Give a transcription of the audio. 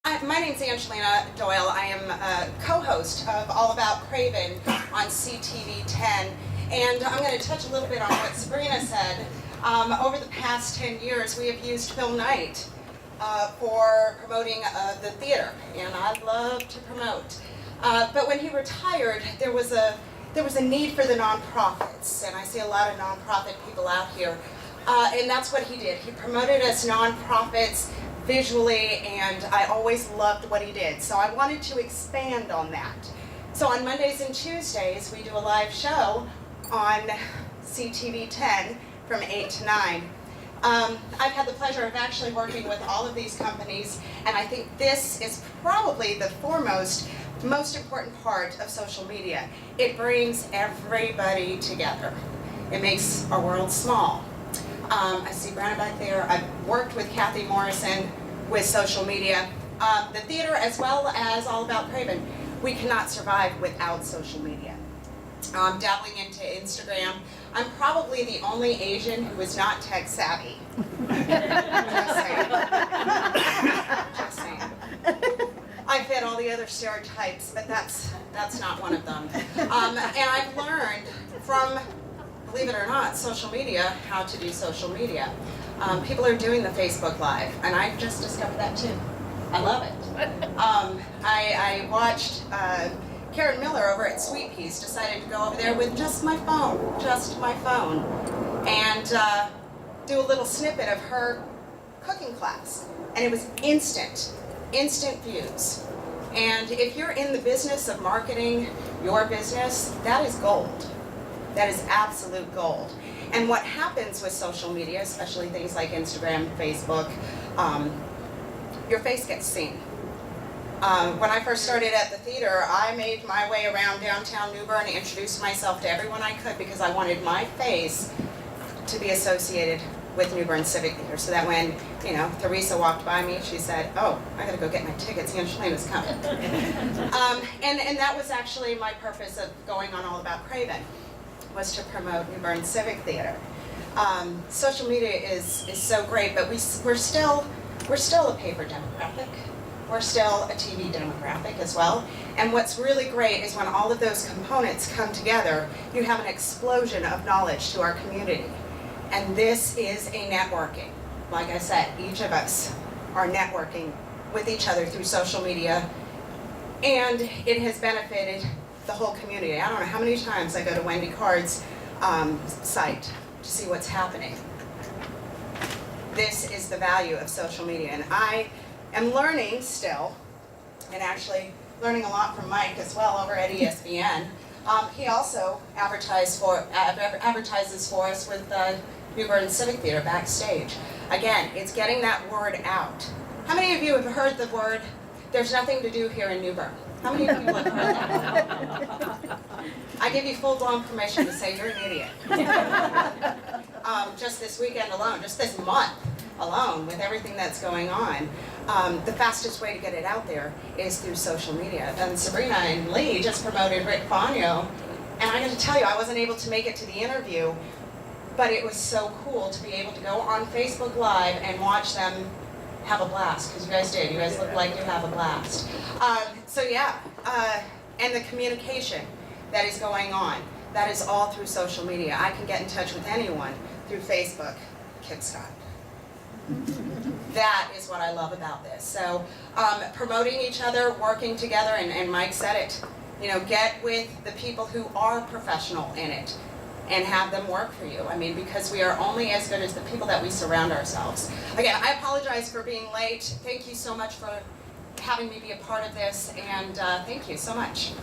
My name's Angelina Doyle. I am a co-host of All About Craven on CTV 10, and I'm going to touch a little bit on what Sabrina said. Over the past 10 years, we have used Film Night for promoting the theater, and I love to promote. But when he retired, there was a need for the nonprofits, and I see a lot of nonprofit people out here, and that's what he did. He promoted us nonprofits visually, and I always loved what he did. So I wanted to expand on that. So on Mondays and Tuesdays, we do a live show on CTV 10 from 8 to 9. I've had the pleasure of actually working with all of these companies, and I think this is probably the most important part of social media. It brings everybody together. It makes our world small. I see Brandon back there. I've worked with Kathy Morrison with social media. The theater, as well as All About Craven, we cannot survive without social media. Dabbling into Instagram. I'm probably the only Asian who is not tech savvy. Just saying. Just saying. I fit all the other stereotypes, but that's not one of them. And I've learned from, believe it or not, social media, how to do social media. People are doing the Facebook Live, and I just discovered that too. I love it. I watched Karen Miller over at Sweet Peas decided to go over there with just my phone, and do a little snippet of her cooking class. And it was instant views. And if you're in the business of marketing your business, that is gold. That is absolute gold. And what happens with social media, especially things like Instagram, Facebook, your face gets seen. When I first started at the theater, I made my way around downtown New Bern, introduced myself to everyone I could because I wanted my face to be associated with New Bern Civic Theater, so that when, Teresa walked by me, she said, "Oh, I gotta go get my tickets, Angelina's coming." And that was actually my purpose of going on All About Craven, was to promote New Bern Civic Theater. Social media is so great, but we're still a paper demographic. We're still a TV demographic as well. And what's really great is when all of those components come together, you have an explosion of knowledge to our community. And this is a networking. Like I said, each of us are networking with each other through social media, and it has benefited the whole community. I don't know how many times I go to Wendy Card's site to see what's happening. This is the value of social media, and I am learning still, and actually learning a lot from Mike as well over at ESPN. He also advertises for us with New Bern Civic Theater backstage. Again, it's getting that word out. How many of you have heard the word, "There's nothing to do here in New Bern"? How many of you have heard that? I give you full-blown permission to say you're an idiot. Just this weekend alone, just this month alone, with everything that's going on, the fastest way to get it out there is through social media. And Sabrina and Lee just promoted Rick Fonio, and I got to tell you, I wasn't able to make it to the interview, but it was so cool to be able to go on Facebook Live and watch them have a blast, because you guys did. You guys look like you have a blast. And the communication that is going on, that is all through social media. I can get in touch with anyone through Facebook. Kip Scott. That is what I love about this. So promoting each other, working together, and Mike said it, get with the people who are professional in it and have them work for you. I mean, because we are only as good as the people that we surround ourselves. Again, I apologize for being late. Thank you so much for having me be a part of this, and thank you so much.